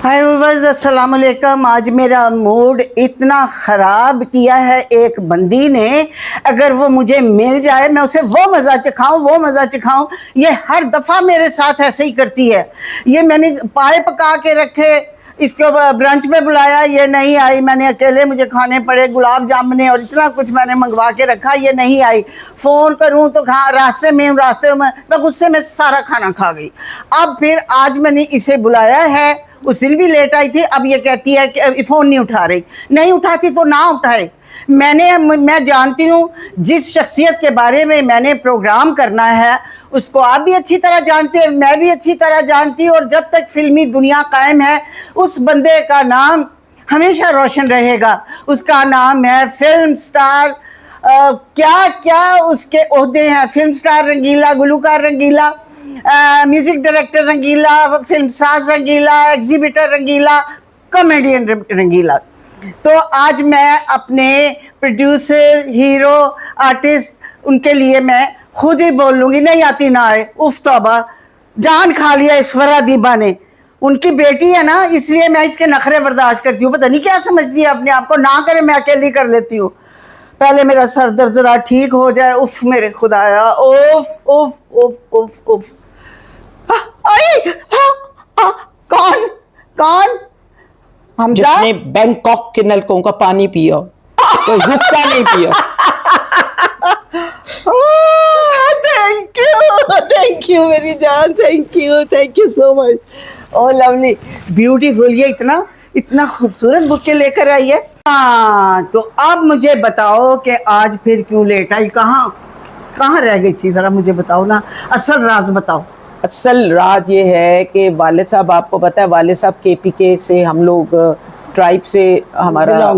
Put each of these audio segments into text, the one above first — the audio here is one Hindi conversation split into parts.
हाय व्यूअर्स, अस्सलाम वालेकुम। आज मेरा मूड इतना ख़राब किया है एक बंदी ने। अगर वो मुझे मिल जाए मैं उसे वो मज़ा चखाऊं। ये हर दफ़ा मेरे साथ ऐसे ही करती है। ये मैंने पाए पका के रखे, इसको ब्रंच पे बुलाया, ये नहीं आई। मैंने अकेले मुझे खाने पड़े गुलाब जामुने और इतना कुछ मैंने मंगवा के रखा, ये नहीं आई। फ़ोन करूं तो रास्ते में मैं गुस्से में सारा खाना खा गई। अब फिर आज मैंने इसे बुलाया है, उस दिन भी लेट आई थी। अब ये कहती है कि फ़ोन नहीं उठा रही। नहीं उठाती तो ना उठाए। मैं जानती हूँ जिस शख्सियत के बारे में मैंने प्रोग्राम करना है उसको आप भी अच्छी तरह जानते हैं, मैं भी अच्छी तरह जानती हूँ। और जब तक फिल्मी दुनिया कायम है उस बंदे का नाम हमेशा रोशन रहेगा। उसका नाम है फिल्म स्टार। क्या क्या उसके ओहदे हैं? फिल्म स्टार रंगीला, गुलूकार रंगीला, म्यूजिक डायरेक्टर रंगीला, फिल्म साज रंगीला, एग्जीबिटर रंगीला, कॉमेडियन रंगीला। तो आज मैं अपने प्रोड्यूसर, हीरो, आर्टिस्ट उनके लिए मैं खुद ही बोल लूँगी। नहीं आती ना आए, उफ तौबा, जान खा लिया ईश्वरा दीबा ने। उनकी बेटी है ना, इसलिए मैं इसके नखरे बर्दाश्त करती हूँ। पता नहीं क्या समझती है अपने आप को। ना करे मैं अकेली कर लेती हूँ। पहले मेरा सर दर्द जरा ठीक हो जाए। उफ मेरे खुदाया, उफ उफ उफ उफ उफ। आई, कौन कौन? हमजा? जिसने बैंकॉक के नलकों का पानी पिया तो हुक्का नहीं पिया। थैंक यू मेरी जान, thank you so much. Oh lovely, beautiful. ये इतना खूबसूरत बुके लेकर आई है। हाँ, तो अब मुझे बताओ कि आज फिर क्यों लेट आई? कहाँ रह गई थी? ज़रा मुझे बताओ ना, असल राज बताओ। असल राज ये है कि वालिद साहब, आपको पता है वालिद साहब केपीके से, हम लोग ट्राइब से हमारा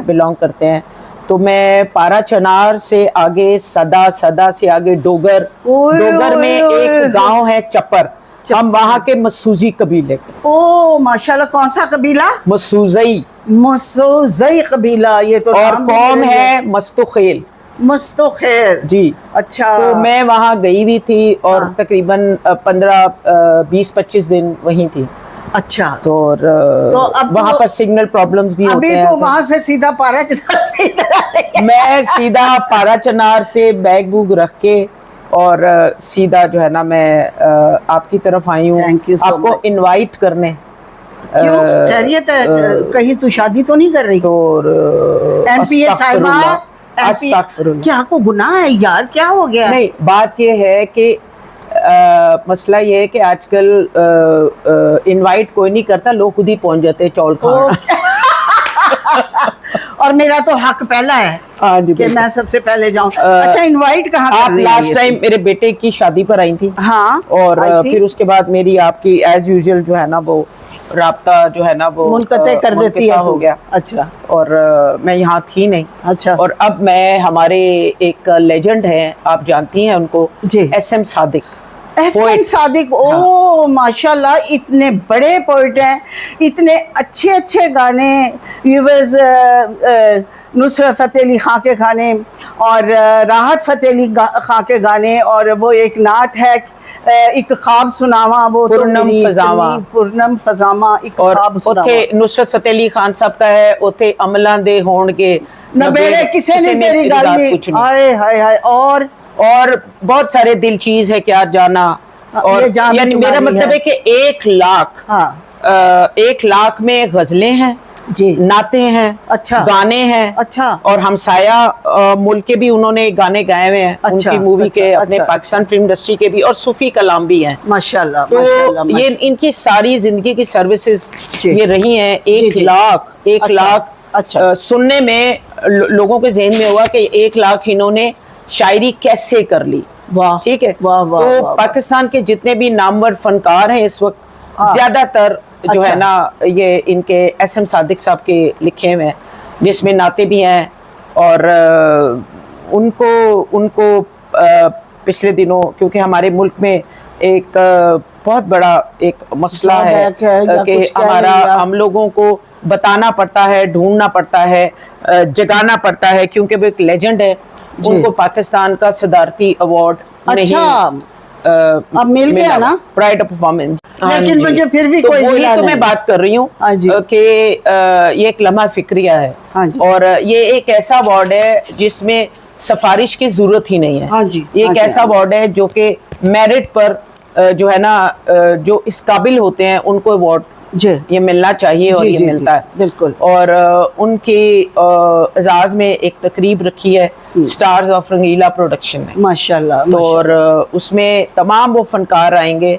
बिलोंग करते हैं। तो मैं पारा चनार से आगे सदा से आगे डोगर में एक गांव है चप्पर, हम वहाँ के मसूजी कबीले के। ओ माशाल्लाह, कौन सा कबीला? मसूजई कबीला। ये तो और कौम है मस्तोखेल। मस्तोखेल जी। अच्छा, तो मैं वहाँ गई हुई थी और तकरीबन 15-20-25 दिन वहीं थी। अच्छा, तो अब वहाँ पर सिग्नल प्रॉब्लम्स भी होते हैं। तो वहाँ से सीधा पारा चनार से मैं सीधा पारा चनार से बैग बूग रख के और सीधा जो है ना मैं आपकी तरफ आई हूँ आपको इनवाइट करने। खैरियत है? कहीं तू शादी तो नहीं कर रही? तो एमपीए साहिबा, क्या को गुनाह है यार? क्या हो गया? नहीं, बात ये है कि मसला ये है कि आजकल इनवाइट कोई नहीं करता, लोग खुद ही पहुंच जाते हैं चौल खाने। और मेरा तो हक पहला है। हाँ जी, कि मैं सबसे पहले जाऊं। अच्छा, इनवाइट कहाँ कर रही हैं? आप लास्ट टाइम मेरे बेटे की शादी पर आई थी। हाँ, और फिर उसके बाद मेरी आपकी एज यूजुअल जो है ना वो राब्ता जो है ना वो मुनक़ते कर देती है, हो गया। अच्छा, और मैं यहाँ थी नहीं। अच्छा, और अब मैं, हमारे एक लेजेंड है, आप जानती हैं उनको, एसएम सादिक। एहसान सादिक, ओ माशाल्लाह, इतने बड़े पोइट हैं, इतने अच्छे गाने। व्यूअर्स, नुसरत फ़तेह अली खां के गाने और राहत फ़तेह अली खां के गाने, और वो एक नात है, एक ख्वाब सुनावा, वो पुरनम फजामा एक ख्वाब सुनावा। नुसरत फ़तेह अली खान साहब का है, उथे अमलां दे होणगे नबेड़े किसे ने तेरी गल, हाय हाय हाय। और बहुत सारे दिल चीज है क्या जाना। और यानी मेरा मतलब है कि 1 लाख में गजलें हैं जी, नाते हैं, अच्छा, गाने हैं, अच्छा, और हमसाया मुल्क के भी उन्होंने गाने गाए हुए हैं। अच्छा, उनकी मूवी के, अपने पाकिस्तान फिल्म इंडस्ट्री के भी, और सूफी कलाम भी हैं माशाल्लाह। तो माशाल्लाह, ये इनकी सारी जिंदगी की सर्विसेज ये रही हैं। 1 लाख अच्छा, सुनने में लोगों के जहन में हुआ कि 1 लाख इन्होंने शायरी कैसे कर ली। वाह, ठीक है। तो पाकिस्तान के जितने भी नामवर फनकार हैं इस वक्त, ज्यादातर जो है ना ये इनके एसएम सादिक साहब के लिखे हुए हैं, जिसमें नाते भी हैं। और उनको पिछले दिनों, क्योंकि हमारे मुल्क में एक बहुत बड़ा एक मसला है कि हम लोगों को बताना पड़ता है, ढूंढना पड़ता है, जगाना पड़ता है, क्योंकि वो एक लेजेंड है। उनको पाकिस्तान का सदारती अवार्ड नहीं अब मिल गया ना प्राइड ऑफ परफॉर्मेंस, लेकिन मुझे फिर भी कोई वही तो मैं बात कर रही हूँ कि ये एक लम्हा फिक्रिया है और ये एक ऐसा अवार्ड है जिसमें सिफारिश की जरूरत ही नहीं है। ये एक ऐसा अवार्ड है जो कि मेरिट पर जो है ना जो इस काबिल होते हैं उनको अवार्ड ये मिलना चाहिए और ये मिलता है बिल्कुल। और उनके एजाज में एक तकरीब रखी है स्टार्स ऑफ रंगीला प्रोडक्शन में, माशाल्लाह। तो और उसमें तमाम वो फनकार आएंगे,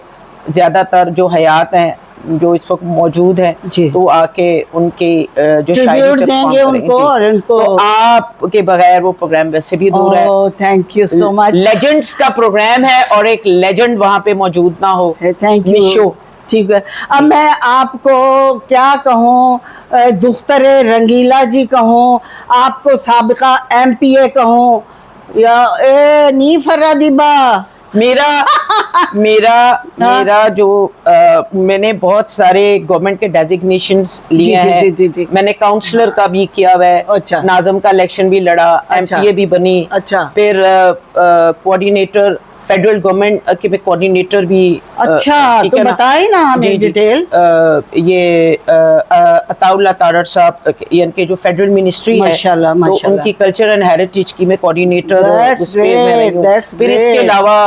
ज्यादातर जो हयात हैं जो इस वक्त मौजूद है तो आके उनके जो शायरी देंगे उनको और उनको तो आपके बगैर वो प्रोग्राम वैसे भी दूर है। Thank you so much. Legends का प्रोग्राम है और एक लेजेंड वहां पे मौजूद ना हो, थैंक यू। ठीक है, अब मैं आपको क्या कहूँ, दुख्तरे रंगीला जी कहूँ, आपको साबिका MPA कहूँ या नी फरादीबा मेरा जो मैंने बहुत सारे गवर्नमेंट के डेजिग्नेशंस लिए हैं। मैंने काउंसलर का भी किया हुआ है, नाज़म का इलेक्शन भी लड़ा, MPA भी बनी, फिर कोऑर्डिनेटर फेडरल गवर्नमेंट के कोऑर्डिनेटर भी। तो बताइए ना हमें डिटेल। ये अताउल्लाह तारड़ साहब यानी कि जो फेडरल मिनिस्ट्री है तो उनकी कल्चर एंड हेरिटेज की मैं कोऑर्डिनेटर फिर इसके अलावा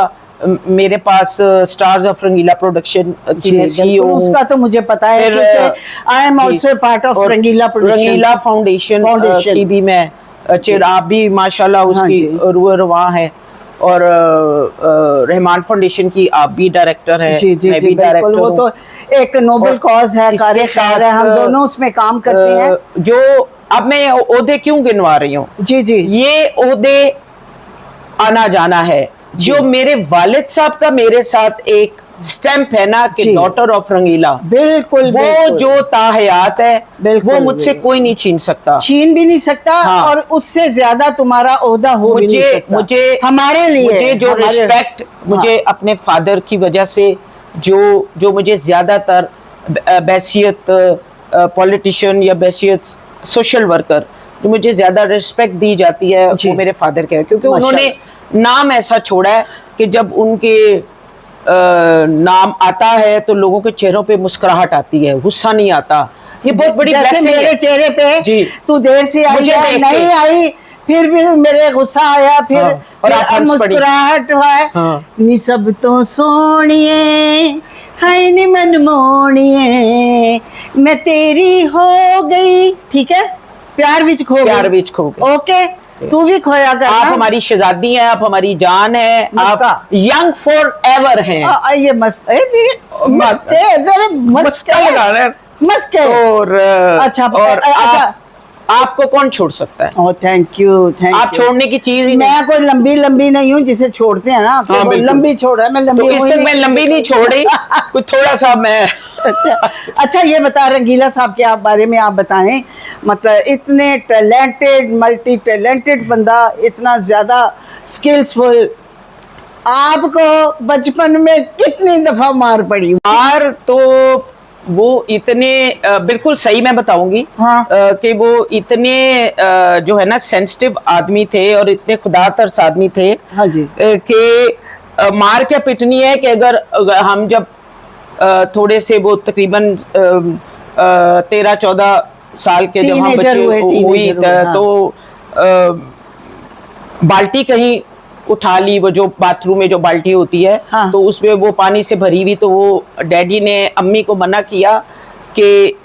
मेरे पास स्टार्स ऑफ रंगीला प्रोडक्शन की मैं CEO हूं। उसका तो मुझे पता है क्योंकि I am also part of Rangeela production, Rangeela foundation की भी मैं आप भी माशाल्लाह उसकी रूह रवां है और रहमान फाउंडेशन की आप भी डायरेक्टर हैं, मैं भी डायरेक्टर हूं। वो तो एक नोबल कॉज है, कार्यशाला है, हम दोनों उसमें काम करते हैं। जो अब मैं ओहदे क्यों गिनवा रही हूँ, ये ओहदे आना जाना है जो मेरे वालिद साहब का मेरे साथ एक स्टैंप है ना कि डॉटर ऑफ रंगीला, बिल्कुल वो जो ताहयात है वो मुझसे कोई नहीं छीन सकता, छीन भी नहीं सकता। और उससे ज्यादा तुम्हारा ओहदा हो भी नहीं सकता। मुझे हमारे लिए मुझे जो रिस्पेक्ट मुझे अपने फादर की वजह से जो मुझे ज्यादातर बैसियत पॉलिटिशियन या बैसियत सोशल वर्कर जो मुझे ज्यादा रिस्पेक्ट दी जाती है वो मेरे फादर के, क्योंकि उन्होंने नाम ऐसा छोड़ा है कि जब उनके नाम आता है तो लोगों के चेहरों पे मुस्कुराहट आती है, गुस्सा नहीं आता। ये बहुत बड़ी ब्लेसिंग है। मेरे चेहरे पे तू देर से आई है, नहीं आई, फिर भी मेरे गुस्सा आया, फिर और आप मुस्कुराहट हुआ है। नी सब तो सोनिए हाय नी मन मोनिए मैं तेरी हो गई, ठीक है, प्यार विच खो गई। ओके, तू भी खोया कर। आप हमारी शहजादी हैं, आप हमारी जान है, आप यंग फॉर एवर हैं। ये मस्त और अच्छा आपको कौन छोड़ सकता है? Oh thank you. आप छोड़ने की चीज ही मैं कोई लंबी नहीं हूँ जिसे छोड़ते हैं ना, तो लंबी छोड़ रहा है, मैं लंबी तो इससे मैं लंबी नहीं छोड़ी कुछ थोड़ा सा मैं अच्छा ये बता रंगीला साहब के बारे में आप बताएं, मतलब इतने टैलेंटेड मल्टी टैलेंटेड बंदा, इतना ज्यादा स्किल्सफुल, आपको बचपन में कितनी दफा मार पड़ी? मार तो वो इतने बिल्कुल सही मैं बताऊंगी कि वो इतने जो है ना सेंसिटिव आदमी थे और इतने खुदा तरस आदमी थे कि मार क्या पिटनी है कि अगर हम जब थोड़े से वो तकरीबन 13-14 साल के जब हम बच्चे हुई तो बाल्टी कहीं उठा ली, वो जो बाथरूम में जो बाल्टी होती है तो उसमें वो पानी से भरी हुई, तो वो डैडी ने अम्मी को मना किया कि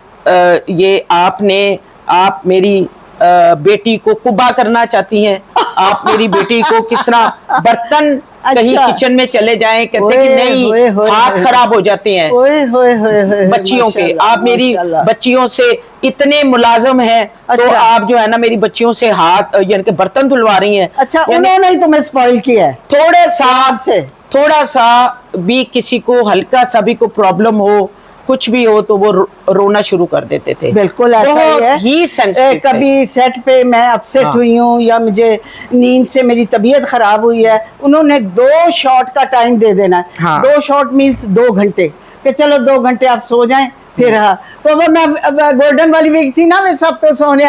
ये आप मेरी बेटी को कुबा करना चाहती हैं, आप मेरी बेटी को किस तरह बर्तन कहीं किचन में चले जाएं, कहते कि नहीं हाथ खराब हो जाते हैं बच्चियों के, आप मेरी बच्चियों से इतने मुलाजम हैं तो आप जो है ना मेरी बच्चियों से हाथ यानी कि बर्तन धुलवा रही हैं। अच्छा, उन्होंने ही तुम्हें स्पॉइल किया है थोड़ा सा भी, किसी को हल्का सा भी कोई प्रॉब्लम हो, कुछ भी हो तो वो रोना शुरू कर देते थे। बिल्कुल ऐसा ही है। कभी सेट पे मैं अपसेट हुई हूँ या मुझे नींद से मेरी तबीयत खराब हुई है, उन्होंने 2 शॉट का टाइम दे देना है। 2 शॉट मीन्स 2 घंटे, कि चलो 2 घंटे आप सो जाएं, फिर हाँ, तो वो मैं गोल्डन वाली विग थी ना, मैं सब तो सोने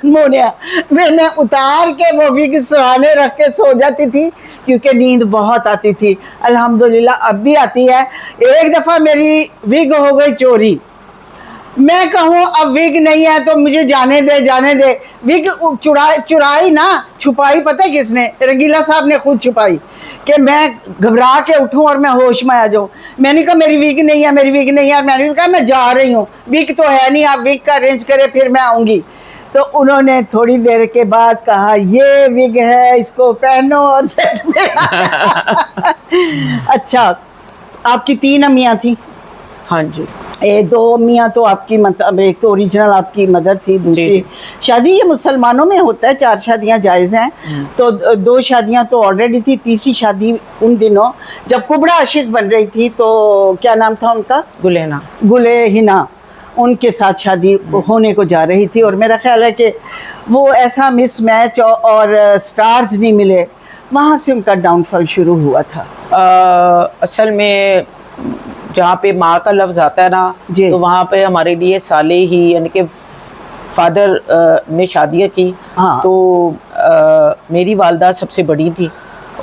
मोनिया मैं उतार के वो विग सराहने रख के सो जाती थी, क्योंकि नींद बहुत आती थी। अल्हम्दुलिल्लाह अब भी आती है। एक दफ़ा मेरी विग हो गई चोरी। मैं कहूँ अब विग नहीं है तो मुझे जाने दे, जाने दे। विग चुराई ना, छुपाई पता है किसने? रंगीला साहब ने खुद छुपाई, कि मैं घबरा के उठूं और मैं होश में आ जाऊं। मैंने कहा मेरी विग नहीं है, मेरी विग नहीं है। मैंने कहा मैं जा रही हूँ, विग तो है नहीं, आप विग का अरेंज करें फिर मैं आऊँगी। तो उन्होंने थोड़ी देर के बाद कहा ये विग है, इसको पहनो और सेट में अच्छा, आपकी 3 अम्मियाँ थी? हाँ जी। 2 अम्मियाँ तो आपकी, मतलब एक तो ओरिजिनल आपकी मदर थी, दूसरी शादी ये मुसलमानों में होता है, 4 शादियाँ जायज़ हैं। तो 2 शादियाँ तो ऑलरेडी थी, तीसरी शादी उन दिनों जब कुबड़ा आशिक बन रही थी, तो क्या नाम था उनका? गुलेहिना, उनके साथ शादी होने को जा रही थी। और मेरा ख्याल है कि वो ऐसा मिसमैच और स्टार्स नहीं मिले, वहाँ से उनका डाउनफॉल शुरू हुआ था। असल में जहाँ पे माँ का लफ्ज़ आता है ना, तो वहाँ पे हमारे लिए साले ही, यानी कि फादर ने शादियाँ की। हाँ। तो मेरी वालदा सबसे बड़ी थी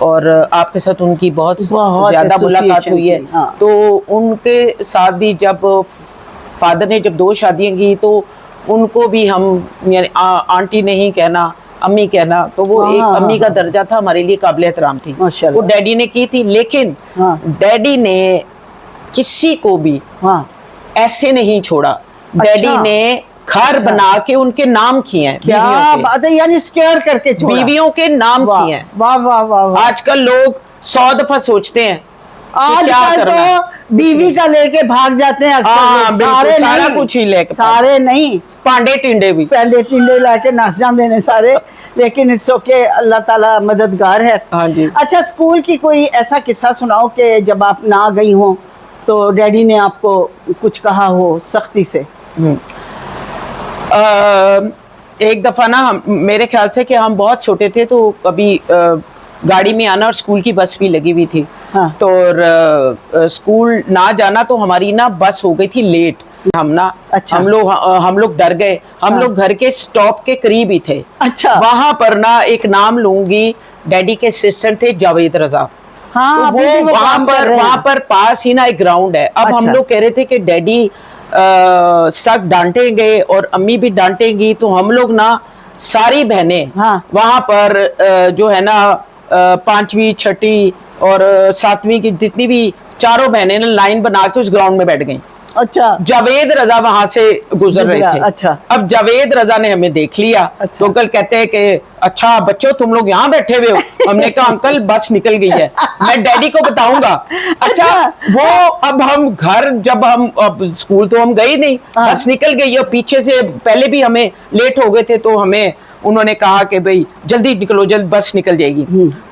और आपके साथ उनकी बहुत ज़्यादा मुलाकात हुई है। हाँ। तो उनके साथ भी जब फादर ने जब 2 शादियाँ की तो उनको भी हम यानी आंटी नहीं कहना, अम्मी कहना, तो वो एक अम्मी का दर्जा था, हमारे लिए काबिल एहतराम थी। वो डैडी ने की थी, लेकिन डैडी ने किसी को भी ऐसे नहीं छोड़ा। डैडी ने घर बना के उनके नाम किए हैं। क्या बात है, यानी स्केयर करके छोड़ा, बीवियों के नाम किए हैं। वाह वाह वाह। आजकल लोग 100 दफा सोचते हैं आजकल तो बीवी का लेके भाग जाते हैं अक्सर। सारे सारा कुछ ही लेके, सारे नहीं, पांडे टिंडे भी, पांडे टिंडे लाके नाच जाते हैं सारे। लेकिन इट्स ओके, अल्लाह ताला मददगार है। हाँ जी। अच्छा, स्कूल की कोई ऐसा किस्सा सुनाओ कि जब आप ना गई हो तो डैडी ने आपको कुछ कहा हो सख्ती से? एक दफ़ा ना, मेरे ख्याल से कि हम बहुत छोटे थे, तो कभी गाड़ी में आना और स्कूल की बस भी लगी हुई थी। हाँ। तो स्कूल ना जाना, तो हमारी ना बस हो गई थी लेट। हम ना, अच्छा। हम लोग डर गए। हम लोग घर के स्टॉप के करीब ही थे। अच्छा। वहां पर ना एक नाम लूंगी, डैडी के असिस्टेंट थे जावेद रजा। हाँ, तो वो वहां पर पास ही ना एक ग्राउंड है। अब हम लोग कह रहे थे कि डैडी सख्त डांटेंगे और अम्मी भी डांटेंगी, तो हम लोग ना सारी बहनें वहां पर जो है ना 5वीं 6वीं और 7वीं की जितनी भी चारों बहनें ना लाइन बना के उस ग्राउंड में बैठ गईं। अच्छा। जावेद रजा वहां से गुजर रहे थे। अच्छा। अब जावेद रजा ने हमें देख लिया। अच्छा। तो अंकल कहते हैं कि अच्छा बच्चों, तुम लोग यहाँ बैठे हुए हो। हमने कहा अंकल बस निकल गई है, मैं डैडी को बताऊंगा। अच्छा, वो अब हम घर, जब हम अब स्कूल तो हम गए नहीं, बस निकल गई है। पीछे से पहले भी हमें लेट हो गए थे, तो हमें उन्होंने कहा कि भाई जल्दी निकलो, जल्द बस निकल जाएगी।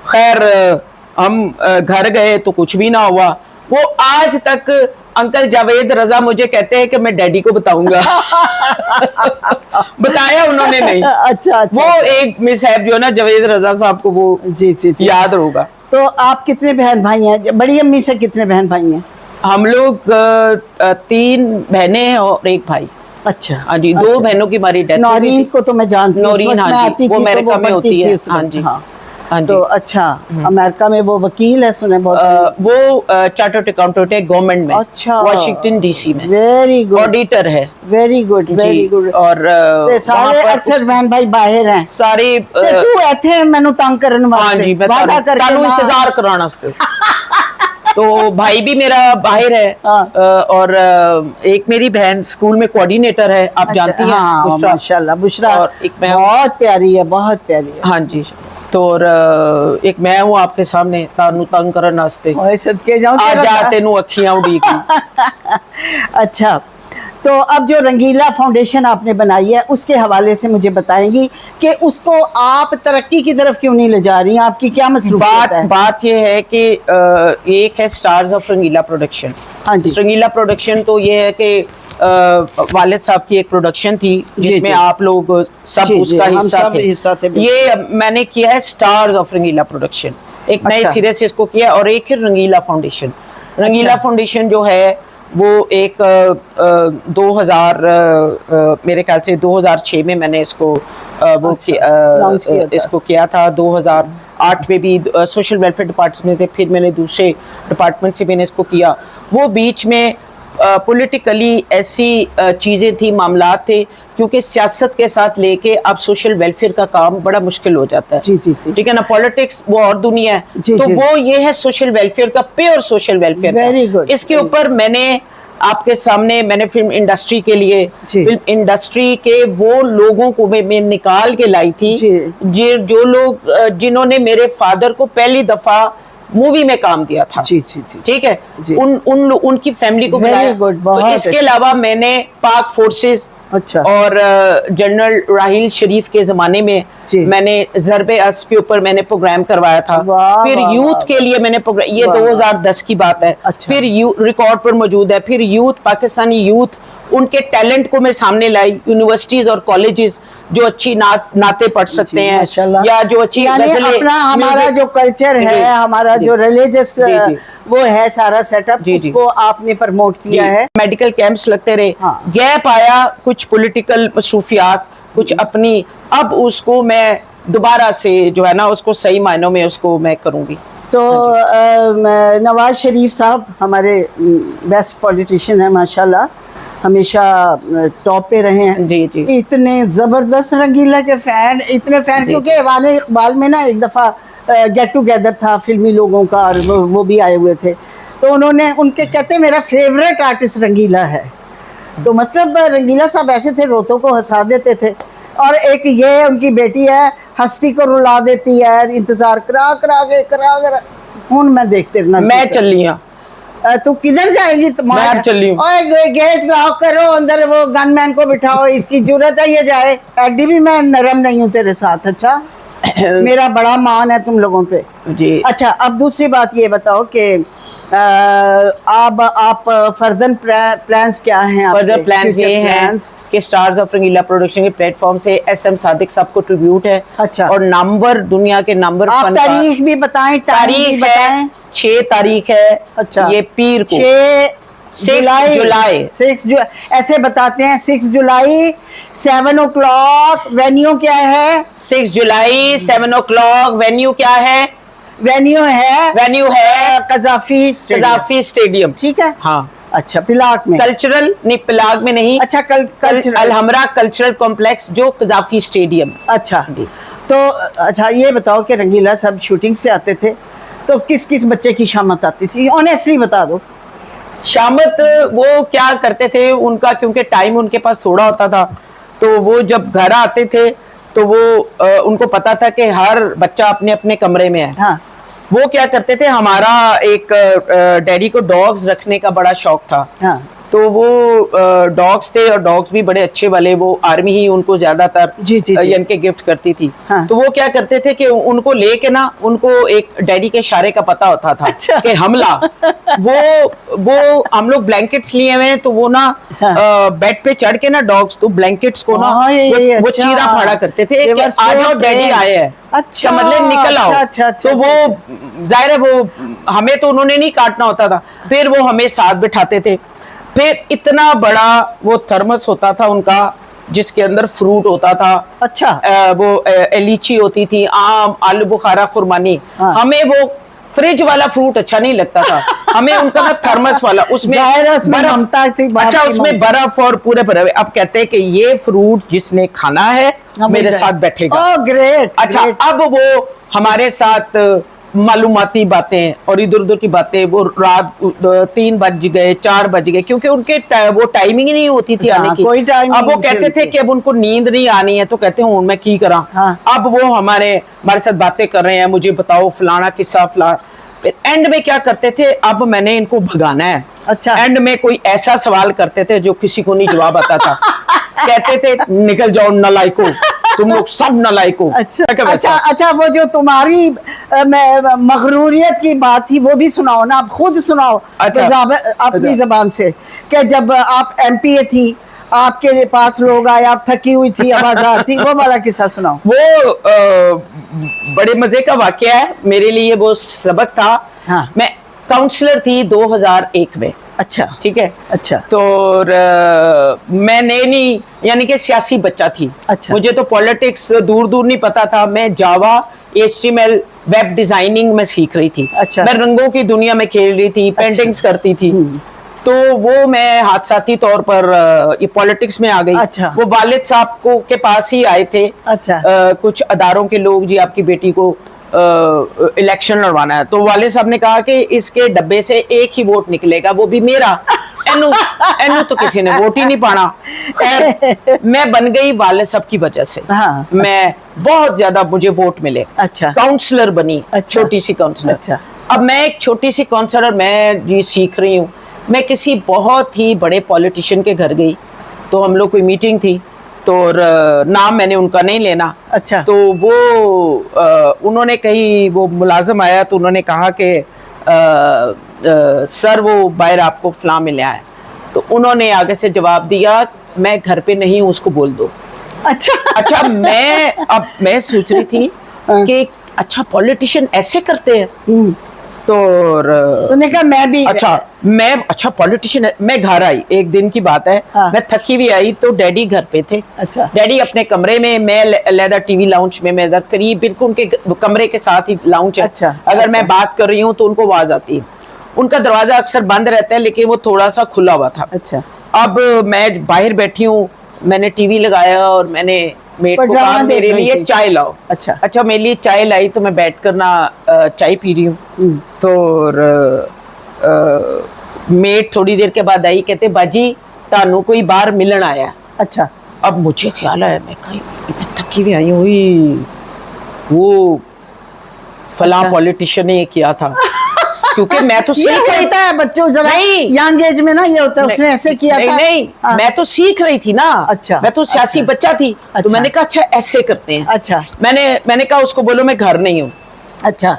खैर हम घर गए तो कुछ भी ना हुआ। वो आज तक अंकल जावेद रजा मुझे कहते हैं कि मैं डैडी को बताऊंगा। बताया उन्होंने नहीं। अच्छा। वो एक मिसहैप जो है ना जावेद रजा साहब को, वो जी याद होगा। तो आप कितने बहन भाई हैं? बड़ी अम्मी से कितने बहन भाई हैं? हम लोग 3 बहनें हैं और 1 भाई। अच्छा। हाँ जी। 2 बहनों की हमारी डेथ। नौरीन को तो मैं जानती हूँ, नौरीन, हाँ जी, वो अमेरिका में होती है। हाँ जी। हाँ जी। तो अच्छा, अमेरिका में वो वकील है सुने बहुत। वो चार्टर्ड अकाउंटेंट है गवर्नमेंट में। अच्छा। वाशिंगटन डीसी में। Very good. ऑडिटर है। Very good, very good. और सारे अक्सर बहन भाई बाहर हैं सारे। तू इत्थे मैनू तंग करन वास्ते। हाँ जी, मैं तानू इंतजार कराने वास्ते। तो भाई भी मेरा बाहर है। और एक मेरी बहन स्कूल में कोऑर्डिनेटर है, आप जानती हैं। हाँ, माशाल्लाह बुशरा। और एक मैं, बहुत प्यारी है, बहुत प्यारी है। हाँ जी। तो और एक मैं हूँ आपके सामने तानू तंग करन वास्ते। सदके जाऊं आ जा तेनू अखियां उड़ी की। अच्छा, तो अब जो रंगीला फाउंडेशन आपने बनाई है उसके हवाले से मुझे बताएंगी कि उसको आप तरक्की की तरफ क्यों नहीं ले जा रही हैं? आपकी क्या मसरूफियत है? बात ये है कि एक है स्टार्स ऑफ रंगीला प्रोडक्शन। हाँ जी। रंगीला प्रोडक्शन तो ये है कि वालिद साहब की एक प्रोडक्शन थी जिसमें आप लोग सब उसका हिस्सा थे। ये मैंने किया है स्टार्स ऑफ रंगीला प्रोडक्शन, एक नए सिरे से इसको किया। और एक है रंगीला फाउंडेशन। रंगीला फाउंडेशन जो है वो एक 2000 मेरे ख्याल से 2006 में मैंने इसको वो इसको किया था। 2008 में भी सोशल वेलफेयर डिपार्टमेंट में थे, फिर मैंने दूसरे डिपार्टमेंट से मैंने इसको किया। वो बीच में पॉलिटिकली ऐसी चीज़ें थी, मामलात थे, क्योंकि सियासत के साथ लेके अब सोशल वेलफेयर का काम बड़ा मुश्किल हो जाता है। जी जी जी, ठीक है ना। पॉलिटिक्स वो और दुनिया है, जी, तो जी, वो ये है सोशल वेलफेयर का, pure social welfare. Very good. इसके ऊपर मैंने आपके सामने मैंने फिल्म इंडस्ट्री के लिए, फिल्म इंडस्ट्री के वो लोगों को मैं निकाल के लाई थी, जो लोग जिन्होंने मेरे फादर को पहली दफा मूवी में काम दिया था। जी जी जी, ठीक है। उनकी फैमिली को बुलाया। तो इसके अलावा मैंने पाक फोर्सेस अच्छा और जनरल राहिल शरीफ के जमाने में मैंने ज़रबे अस्ब के ऊपर मैंने प्रोग्राम करवाया था। फिर यूथ के लिए मैंने प्रोग्राम, ये 2010 की बात है। अच्छा। फिर रिकॉर्ड पर मौजूद है। फिर यूथ, पाकिस्तानी यूथ, उनके टैलेंट को मैं सामने लाई। यूनिवर्सिटीज और कॉलेजेस जो अच्छी नाते पढ़ सकते हैं, या जो अच्छी अपना हमारा जो कल्चर है, हमारा जो रिलीजियस वो है सारा सेटअप, उसको आपने प्रमोट किया है। मेडिकल कैंप्स लगते रहे। गैप आया, कुछ पॉलिटिकल मसरूफियात, कुछ अपनी, अब उसको मैं दोबारा से जो है ना उसको सही मायनों में उसको मैं करूँगी। तो नवाज शरीफ साहब हमारे बेस्ट पॉलिटिशियन है माशाल्लाह, हमेशा टॉप पे रहे हैं। जी जी। इतने ज़बरदस्त रंगीला के फैन, इतने फैन, क्योंकि ऐवान इकबाल में ना एक दफ़ा गेट टुगेदर था फिल्मी लोगों का, और वो भी आए हुए थे, तो उन्होंने उनके कहते मेरा फेवरेट आर्टिस्ट रंगीला है। तो मतलब रंगीला साहब ऐसे थे, रोतों को हंसा देते थे। और एक ये उनकी बेटी है, हस्ती को रुला देती है, इंतजार करा करा के हूं मैं देखते रहना। मैं चली हूं, तू किधर जाएगी? मैं चली हूं। गेट लॉक करो, अंदर वो गनमैन को बिठाओ, इसकी जरूरत है ये जाए। एडी भी मैं नरम नहीं हूँ तेरे साथ, अच्छा मेरा बड़ा मान है तुम लोगों पे जी। अच्छा, अब दूसरी बात ये बताओ कि अब आप फर्दर प्लान्स क्या हैं? फर्दर प्लान्स ये हैं कि स्टार्स ऑफ रंगीला प्रोडक्शन के प्लेटफॉर्म से एसएम सादिक साहब को ट्रिब्यूट है। अच्छा। और नंबर, दुनिया के नंबर, आप तारीख भी बताएं, तारीख बताएं। 6 तारीख है। अच्छा। ये पीर को 6 जुलाई ऐसे बताते हैं। 6 जुलाई 7 o'clock। वेन्यू क्या है? 6 जुलाई 7 o'clock। वेन्यू क्या है? वेन्यू है कज़ाफी स्टेडियम। ठीक है। हाँ। अच्छा, पिलाग में? कल्चरल नहीं, पिलाग में नहीं। अच्छा, अलहमरा कल्चरल कॉम्प्लेक्स, जो कज़ाफी स्टेडियम। अच्छा। तो अच्छा ये बताओ कि रंगीला सब शूटिंग से आते थे, तो किस किस बच्चे की शामत आती थी? ऑनेस्टली बता दो। शामत वो क्या करते थे, उनका क्योंकि टाइम उनके पास थोड़ा होता था, तो वो जब घर आते थे तो वो उनको पता था कि हर बच्चा अपने अपने कमरे में है। हाँ। वो क्या करते थे, हमारा एक डैडी को डॉग्स रखने का बड़ा शौक था। हाँ। तो वो डॉग्स थे, और डॉग्स भी बड़े अच्छे वाले, वो आर्मी ही उनको ज्यादातर इनके गिफ्ट करती थी। हाँ। तो वो क्या करते थे कि उनको लेके ना, उनको एक डैडी के इशारे का पता होता था। अच्छा। कि हमला वो हम लोग ब्लैंकेट्स लिए हुए हैं, तो वो ना बेड पे चढ़ के ना डॉग्स तो ब्लैंकेट्स को ना वो चीरा फाड़ा करते थे कि आ जाओ डैडी आए हैं। अच्छा, मतलब निकल आओ। अच्छा, तो वो जाहिर है वो हमें तो उन्होंने नहीं काटना होता था, फिर वो हमें साथ बिठाते थे। फिर इतना बड़ा वो थर्मस होता था उनका, जिसके अंदर फ्रूट होता था। अच्छा। वो लीची होती थी, आम, आलू बुखारा, खुरमानी। हाँ। हमें वो फ्रिज वाला फ्रूट अच्छा नहीं लगता था, हमें उनका ना थर्मस वाला, उसमें बर्फ। अच्छा, उसमें बर्फ और पूरे बर्फ। अब कहते हैं कि ये फ्रूट जिसने खाना है मेरे साथ बैठेगा। Oh great. अच्छा, अब वो हमारे साथ मालूमाती बातें और इधर उधर की बातें, वो रात 3 बज गए, 4 बज गए, क्योंकि उनके वो टाइमिंग ही नहीं होती थी आने की। अब वो कहते थे कि अब उनको नींद नहीं आनी है, तो कहते हैं मैं की करा। हाँ। अब वो हमारे साथ बातें कर रहे हैं, मुझे बताओ फलाना किस्सा फलाना। फिर एंड में क्या करते थे, अब मैंने इनको भगाना है। अच्छा। एंड में कोई ऐसा सवाल करते थे जो किसी को नहीं जवाब आता था। कहते थे निकल जाओ नालायको, तुम लोग सब नालायको। अच्छा, वो जो तुम्हारी मगरूरियत की बात थी वो भी सुनाओ ना, आप खुद सुनाओ। अच्छा। अपनी जबान से, कि जब आप एमपीए थी, आपके पास लोग आए, आप थकी हुई थी, आवाज़ थी, वो वाला किस्सा सुनाओ। वो बड़े मजे का वाकया है मेरे लिए, वो सबक था। हाँ। मैं काउंसलर थी 2001 में। अच्छा, ठीक है। अच्छा। तो मैं नई यानी कि सियासी बच्चा थी। अच्छा। मुझे तो पॉलिटिक्स दूर दूर नहीं पता था। मैं जावा, HTML, वेब डिजाइनिंग में सीख रही थी। अच्छा। मैं रंगों की दुनिया में खेल रही थी, पेंटिंग्स करती थी। तो वो मैं हादसाती तौर पर ये पॉलिटिक्स में आ गई। अच्छा। वो वालिद साहब को के पास ही आए थे। अच्छा। कुछ अदारों के लोग, जी आपकी बेटी को इलेक्शन लड़वाना है। तो वालिद साहब ने कहा कि इसके डब्बे से एक ही वोट निकलेगा, वो भी मेरा। एनू एनू तो किसी ने वोट ही नहीं पाना। खैर मैं बन गई वालिद साहब की वजह से। हाँ। मैं बहुत ज्यादा, मुझे वोट मिले। अच्छा। काउंसलर बनी। अच्छा। छोटी सी काउंसलर। अच्छा। अब मैं एक छोटी सी काउंसलर, मैं जी सीख रही हूँ। मैं किसी बहुत ही बड़े पॉलिटिशियन के घर गई, तो हम लोग कोई मीटिंग थी, तो नाम मैंने उनका नहीं लेना। अच्छा। तो वो उन्होंने कही, वो मुलाजिम आया तो उन्होंने कहा कि सर वो बाहर आपको फलां मिला है। तो उन्होंने आगे से जवाब दिया, मैं घर पे नहीं हूँ, उसको बोल दो। अच्छा मैं सोच रही थी कि अच्छा पॉलिटिशियन ऐसे करते हैं। तो उन्होंने कहा मैं भी अच्छा पॉलिटिशियन। मैं घर आई, एक दिन की बात है। हाँ। मैं थकी हुई आई तो डैडी घर पे थे। अच्छा। डैडी अपने कमरे में, मैं अलहदा टीवी लाउंज में, मैं करीब बिल्कुल उनके कमरे के साथ ही लाउंज है। अच्छा। अगर अच्छा। मैं बात कर रही हूँ तो उनको आवाज आती है। उनका दरवाजा अक्सर बंद रहता है, लेकिन वो थोड़ा सा खुला हुआ था। अच्छा। अब मैं बाहर बैठी हूँ, मैंने टीवी लगाया और मैंने मेट को कहा मेरे लिए चाय लाओ। अच्छा मेरे लिए चाय लाई, तो मैं बैठ कर ना चाय पी रही हूँ। तो मेट थोड़ी देर के बाद आई, कहते बाजी तानू कोई बाहर मिलन आया। अच्छा। अब मुझे ख्याल आया, मैं कहीं मैं थकी हुई आई हुई, वो फला पॉलिटिशियन ने ये किया था। क्योंकि मैं तो सीख रही था। बच्चों जरा यंग एज में ना ये होता है, उसने ऐसे किया था। नहीं मैं तो सीख रही थी ना। अच्छा। मैं तो सियासी बच्चा थी। तो मैंने कहा अच्छा ऐसे करते हैं। अच्छा। मैंने कहा उसको बोलो मैं घर नहीं हूँ। अच्छा।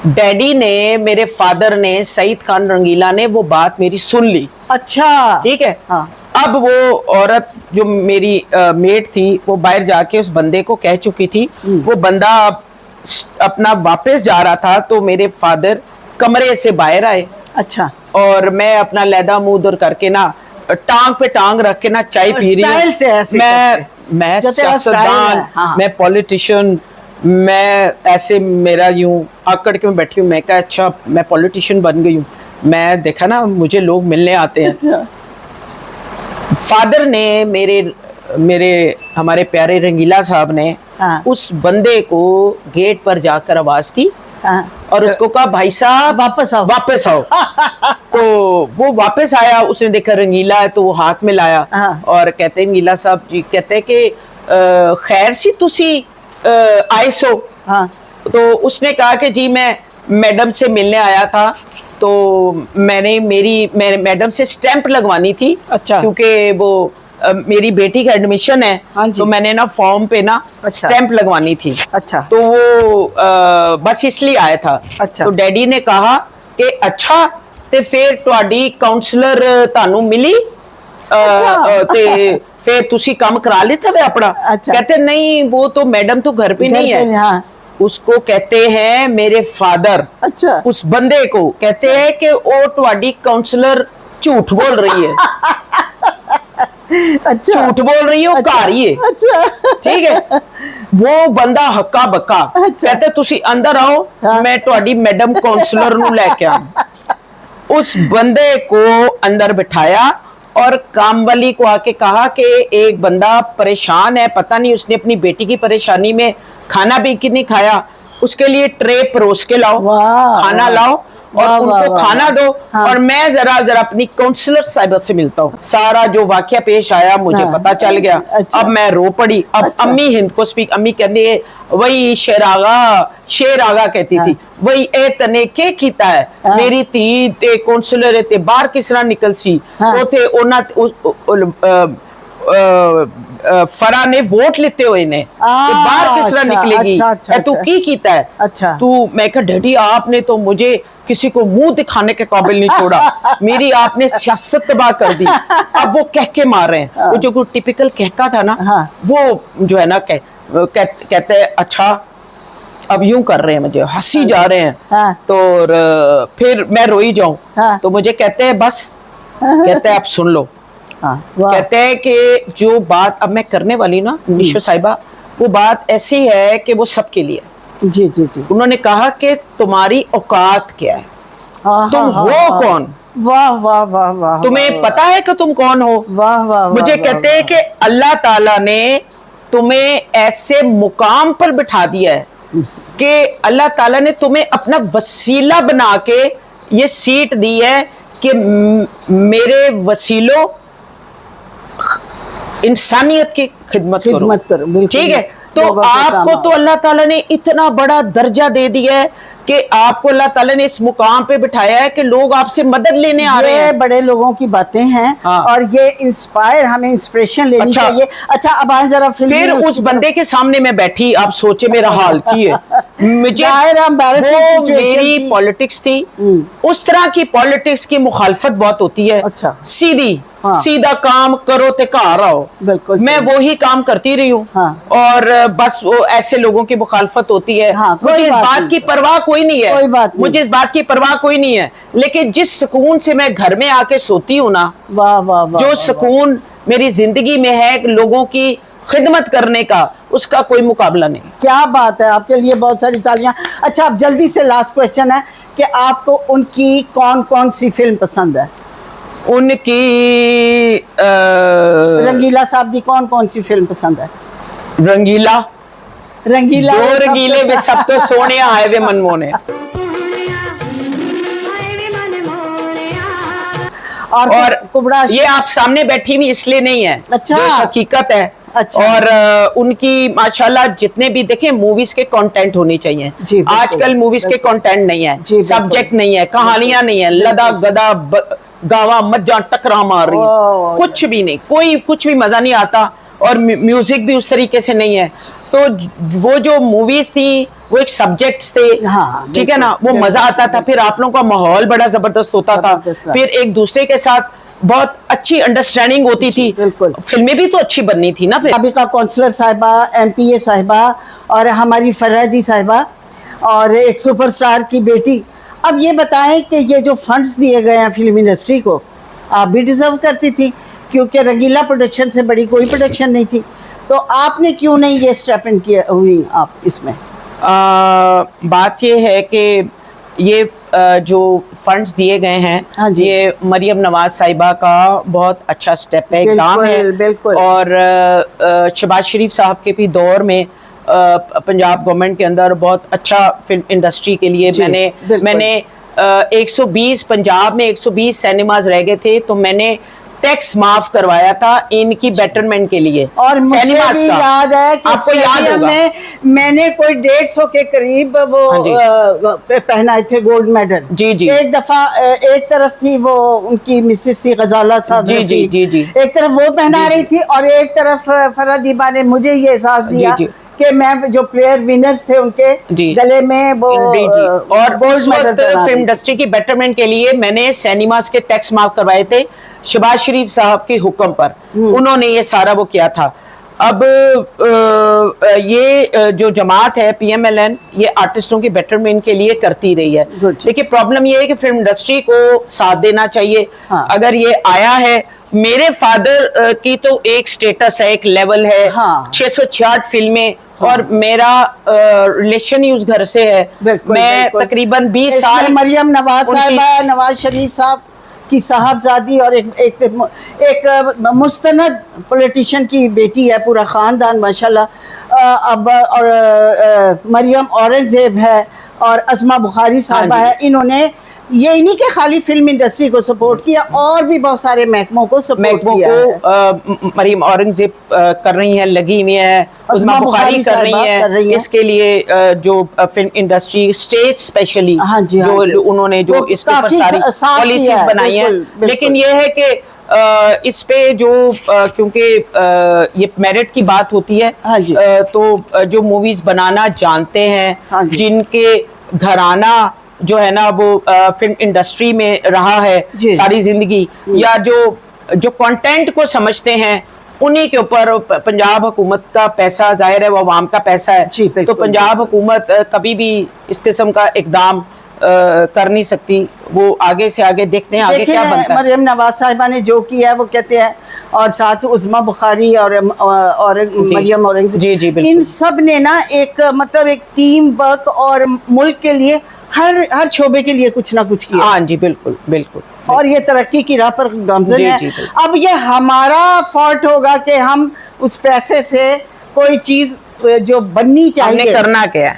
डैडी ने, मेरे फादर ने, सईद खान रंगीला ने वो बात मेरी सुन ली। अच्छा। ठीक है। हाँ। अब वो औरत जो मेरी मेट थी, वो बाहर जाके उस बंदे को कह चुकी थी। वो बंदा अपना वापस जा रहा था, तो मेरे फादर कमरे से बाहर आए। अच्छा। और मैं अपना लैदा मुंह उधर करके ना, टांग पे टांग रख के ना चाय पी रही हूँ। मैं सियासतदान, मैं पॉलिटिशियन, मैं ऐसे मेरा यूं आकड़ के मैं बैठी हूँ। मैं कहा अच्छा मैं पॉलिटिशियन बन गई हूँ। मैं देखा ना मुझे लोग मिलने आते हैं। अच्छा। फादर ने मेरे हमारे प्यारे रंगीला साहब ने उस बंदे को गेट पर जाकर आवाज दी। और उसको कहा भाई साहब वापस आओ। तो वो वापस आया, उसने देखा रंगीला है तो वो हाथ में लाया। और कहते रंगीला साहब जी कहते कि खैर सी तुसी आए सो। तो उसने कहा कि जी मैं मैडम से मिलने आया था, तो मैंने मैडम से स्टैंप लगवानी थी। अच्छा। क्योंकि वो मेरी बेटी का एडमिशन है। तो मैंने ना फॉर्म पे ना स्टैंप लगवानी थी। अच्छा। तो वो बस इसलिए आया था। अच्छा। तो डैडी ने कहा कि अच्छा ते फिर तुहाडी काउंसलर तानू मिली ते फिर तुसी काम करा लेता वे अपना। अच्छा। कहते नहीं वो तो मैडम तो घर पे नहीं है। हाँ। उसको कहते हैं मेरे फादर। अच्छा। उस बंदे को कहते हैं कि वो तुहाडी काउंसलर झूठ बोल रही है। अच्छा। झूठ बोल रही है, वो घर ही है। अच्छा। ठीक है। वो बंदा हक्का बक्का। अच्छा। कहते तुसी अंदर आओ। हाँ। मैं तुहाडी मैडम काउंसलर नू लेके आऊं। उस बंदे को अंदर बिठाया और काम वाली को आके कहा कि एक बंदा परेशान है, पता नहीं उसने अपनी बेटी की परेशानी में खाना भी कि नहीं खाया, उसके लिए ट्रे परोस के लाओ, खाना लाओ और उनको खाना दो। हाँ। और मैं जरा अपनी काउंसलर साहिबा से मिलता हूँ। सारा जो वाकया पेश आया मुझे पता चल गया। अच्छा। अब मैं रो पड़ी। अब अच्छा। अम्मी हिंद को स्पीक, अम्मी कहती है वही शेर आगा कहती थी, वही ए तने के कीता है। हाँ। मेरी धी ते काउंसलर ते बाहर किस तरह निकल सी। हाँ। उथे उन्हें फरा ने वोट लेते हुए ने बाहर किस तरह निकलेगी। अच्छा, तू की कीता है। अच्छा। तू, मैं कहा डैडी आपने तो मुझे किसी को मुंह दिखाने के काबिल नहीं छोड़ा। मेरी आपने सियासत तबाह कर दी। अब वो कह के मार रहे हैं। वो जो टिपिकल कहका था ना। वो जो है ना कहते अच्छा अब यूं कर रहे हैं, मुझे हंसी जा रहे हैं। हाँ। तो फिर मैं रोई जाऊं। हाँ। तो मुझे कहते हैं बस, कहते हैं आप सुन लो। हाँ, वाह। कहते हैं कि जो बात अब मैं करने वाली ना निशो साहिबा, वो बात ऐसी है कि वो सबके लिए। जी जी जी। उन्होंने कहा कि तुम्हारी औकात क्या है, तुम हो कौन, वाह वाह वाह वाह, तुम्हें पता है कि तुम कौन हो। वाह वाह। मुझे कहते हैं कि अल्लाह ताला ने तुम्हें ऐसे मुकाम पर बिठा दिया है कि अल्लाह ताला ने तुम्हें अपना वसीला बना के ये सीट दी है कि मेरे वसीलों इंसानियत की खिदमत करो। ठीक है, तो आपको तो अल्लाह ताला ने इतना बड़ा दर्जा दे दिया है कि आपको अल्लाह ताला ने इस मुकाम पे बिठाया है कि लोग आपसे मदद लेने आ रहे हैं। बड़े लोगों की बातें हैं। हाँ। और ये इंस्पायर, हमें इंस्पिरेशन लेनी चाहिए। अच्छा, अब आए जरा फिल्म। फिर उस बंदे के सामने मैं बैठी, आप सोचे मेरा हाल की है। मुझे मेरी पॉलिटिक्स थी, उस तरह की पॉलिटिक्स की मुखालफत बहुत होती है। अच्छा। सीधी हाँ। सीधा काम करो ते घर आओ। बिल्कुल, मैं वो ही काम करती रही हूँ। हाँ। और बस वो ऐसे लोगों की मुखालफत होती है। हाँ, मुझे इस बात की परवाह कोई नहीं है, मुझे इस बात की परवाह कोई नहीं है। लेकिन जिस सुकून से मैं घर में आके सोती हूँ ना, वाह वाह, जो सुकून मेरी जिंदगी में है लोगों की खिदमत करने का, उसका कोई मुकाबला नहीं। क्या बात है, आपके लिए बहुत सारी तालियां। अच्छा, अब जल्दी से लास्ट क्वेश्चन है कि आपको उनकी कौन कौन सी फिल्म पसंद है? उनकी रंगीला साहब की कौन कौन सी फिल्म पसंद है? रंगीला दो रंगीले वे सब तो सोने आए वे मनमोहने। और कुबड़ा ये आप सामने बैठी हुई इसलिए नहीं है। अच्छा, हकीकत है। अच्छा। और उनकी माशाल्लाह जितने भी देखें, मूवीज के कंटेंट होने चाहिए। आजकल मूवीज के कंटेंट नहीं है, सब्जेक्ट नहीं है, कहानियां नहीं है, लदा गदा गावा मज्जा टकरा मार रही, कुछ भी नहीं, कोई कुछ भी मजा नहीं आता। और म्यूजिक भी उस तरीके से नहीं है। तो वो जो मूवीज थी वो एक सब्जेक्ट्स थे। हाँ, ठीक है ना, वो मजा आता था। फिर आप लोगों का माहौल बड़ा जबरदस्त होता था, फिर एक दूसरे के साथ बहुत अच्छी अंडरस्टैंडिंग होती थी। फिल्में भी तो अच्छी बननी थी ना। फिर साबिका काउंसलर साहिबा, MPA साहिबा, और हमारी फराह जी साहिबा, और एक सुपरस्टार की बेटी। अब ये बताएं कि ये जो फंड्स दिए गए हैं फिल्म इंडस्ट्री को, आप भी डिजर्व करती थी, क्योंकि रंगीला प्रोडक्शन से बड़ी कोई प्रोडक्शन नहीं थी। तो आपने क्यों नहीं ये स्टेप इन किया हुई आप इसमें? बात ये है कि ये जो फंड्स दिए गए हैं, हाँ, ये मरियम नवाज साहिबा का बहुत अच्छा स्टेप है, काम है। बिल्कुल। और शहबाज शरीफ साहब के भी दौर में पंजाब गवर्नमेंट के अंदर बहुत अच्छा फिल्म इंडस्ट्री के लिए मैंने 120 पंजाब में 120 सिनेमाज रह गए थे, तो मैंने टैक्स माफ करवाया था इनकी बेटरमेंट के लिए। और मुझे भी याद है कि आपको याद होगा मैंने कोई 150 के करीब वो पहनाए थे गोल्ड मेडल। जी जी। एक दफा एक तरफ थी वो उनकी मिसेस थी गजाला साहब, जी जी जी जी, एक तरफ वो पहना रही थी, और एक तरफ फरादीबा ने मुझे ये एहसास दिया कि मैं जो प्लेयर विनर्स थे उनके गले में वो और उस वक्त फिल्म इंडस्ट्री की बेटरमेंट के लिए मैंने सिनेमास के टैक्स माफ करवाए थे शहबाज शरीफ साहब के हुक्म पर। उन्होंने ये सारा वो किया था। अब ये जो जमात है PMLN, ये आर्टिस्टों की बेटरमेंट के लिए करती रही है। देखिए, प्रॉब्लम ये है कि फिल्म इंडस्ट्री को साथ देना चाहिए। हाँ। अगर ये आया है, मेरे फादर की तो एक स्टेटस है, एक लेवल है। हाँ। 666 फिल्में, और मेरा रिलेशन ही उस घर से है। मैं तकरीबन 20 साल मरियम नवाज साहिबा, नवाज शरीफ साहब की साहबजादी, और एक मुस्तनद पॉलिटिशियन की बेटी है, पूरा ख़ानदान माशाल्लाह। अब और मरियम औरंगज़ेब है, और अज़मा बुखारी साहिबा है। इन्होंने ये नहीं कि खाली फिल्म इंडस्ट्री को सपोर्ट किया, और भी बहुत सारे महकमों को सपोर्ट किया। मरियम औरंगज़ेब कर रही हैं, लगी हुई है, अज़मा बुखारी कर रही हैं। इसके लिए जो फिल्म इंडस्ट्री स्टेज स्पेशली, हाँ जी, हाँ जो उन्होंने जो इसके ऊपर सारी पॉलिसीज बनाई हैं। लेकिन ये है कि इस पे जो क्योंकि ये मेरिट की बात होती है, हाँ जी, तो जो मूवीज बनाना जानते हैं, हाँ, जिनके घराना जो है ना वो फिल्म इंडस्ट्री में रहा है सारी जिंदगी, या जो कंटेंट को समझते हैं, उन्हीं के ऊपर पंजाब हुकूमत का पैसा, जाहिर है वो आवाम का पैसा है, तो पंजाब हुकूमत कभी भी इस किस्म का इकदाम कर नहीं सकती। वो आगे से आगे देखते हैं आगे क्या बनता है। मरियम नवाज साहिबा ने जो किया है वो कहते हैं, और साथ उस्मा बुखारी और मरियम औरंगज़ेब, इन सब ने ना एक मतलब एक टीम वर्क और मुल्क के लिए हर शोबे के लिए कुछ ना कुछ किया। हाँ जी, बिल्कुल बिल्कुल। और ये तरक्की की राह पर गामज़न है। अब ये हमारा फॉल्ट होगा कि हम उस पैसे से कोई चीज़ जो बननी चाहिए,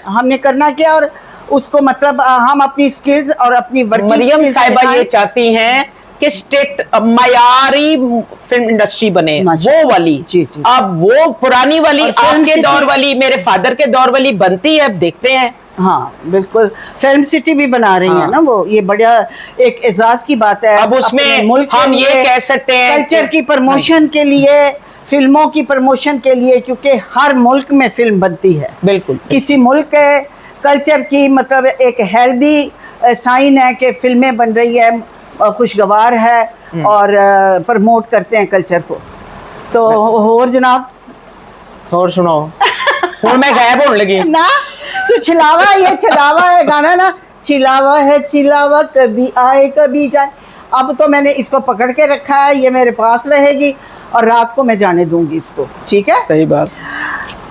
हमने करना क्या और उसको मतलब हम अपनी स्किल्स और अपनी वर्किंग। मरियम साहिबा ये चाहती हैं कि स्टेट मयारी फिल्म इंडस्ट्री बने, वो वाली। जी जी। अब वो पुरानी वाली, आपके दौर वाली, मेरे फादर के दौर वाली बनती है, अब देखते हैं। हाँ बिल्कुल, फिल्म सिटी भी बना रही है ना वो, ये बढ़िया एक एजाज की बात है। अब उसमें मुल्क हम ये कह सकते हैं कल्चर की प्रमोशन के लिए, फिल्मों की प्रमोशन के लिए, क्योंकि हर मुल्क में फिल्म बनती है। बिल्कुल, किसी मुल्क के कल्चर की मतलब एक हेल्दी साइन है कि फिल्में बन रही है, खुशगवार है और प्रमोट करते हैं कल्चर को। तो और जनाब और सुनो और मैं गायब होने लगी ना, तो छिलावा, ये छिलावा है गाना ना, छिलावा है छिलावा कभी आए कभी जाए। अब तो मैंने इसको पकड़ के रखा है, ये मेरे पास रहेगी और रात को मैं जाने दूंगी इसको, ठीक है? सही बात।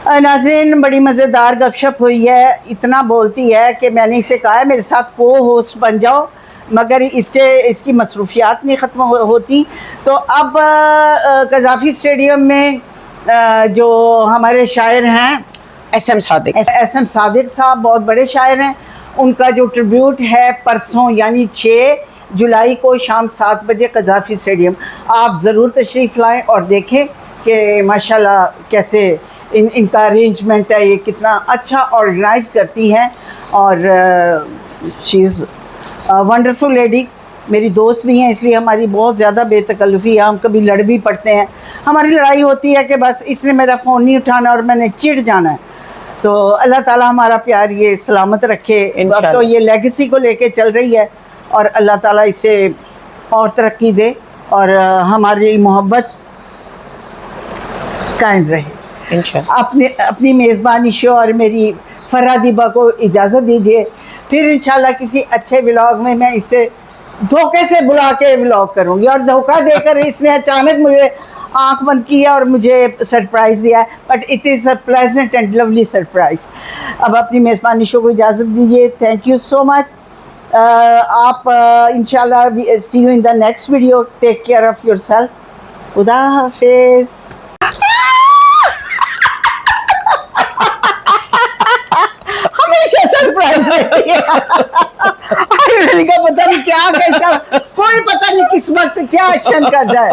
नाज़रीन, बड़ी मज़ेदार गपशप हुई है। इतना बोलती है कि मैंने इसे कहा है मेरे साथ को होस्ट बन जाओ, मगर इसकी मसरूफियात नहीं ख़त्म होती। तो अब कज़ाफ़ी स्टेडियम में जो हमारे शायर हैं एसएम सादिक साहब बहुत बड़े शायर हैं, उनका जो ट्रिब्यूट है परसों यानी 6 जुलाई को शाम 7 बजे कज़ाफ़ी स्टेडियम, आप ज़रूर तशरीफ़ लाएँ और देखें कि माशाल्लाह कैसे इनका अरेंजमेंट है, ये कितना अच्छा ऑर्गेनाइज़ करती हैं। और शी इज़ वंडरफुल लेडी, मेरी दोस्त भी हैं, इसलिए हमारी बहुत ज़्यादा बेतकल्लुफ़ी है। हम कभी लड़ भी पड़ते हैं, हमारी लड़ाई होती है कि बस इसने मेरा फ़ोन नहीं उठाना और मैंने चिढ़ जाना है। तो अल्लाह ताला हमारा प्यार ये सलामत रखे। अब तो ये लेगेसी को लेके चल रही है और अल्लाह ताला इसे और तरक्की दे और हमारी मोहब्बत कायम रहे इंशाअल्लाह। अपनी मेज़बानी शो और मेरी फरादीबा को इजाज़त दीजिए, फिर इंशाल्लाह किसी अच्छे व्लॉग में मैं इसे धोखे से बुला के व्लॉग करूँगी। और धोखा देकर इसने अचानक मुझे आंख बंद की है और मुझे सरप्राइज़ दिया है, but it is a pleasant and lovely surprise. अब अपनी मेज़बानी शो को इजाज़त दीजिए। Thank you so much. आप इंशाल्लाह see you in the next video. Take care of yourself. खुदा हाफिज़। हमेशा सरप्राइज रहती है। पता नहीं क्या कैसा, कोई पता नहीं किस वक्त क्या एक्शन कर जाए।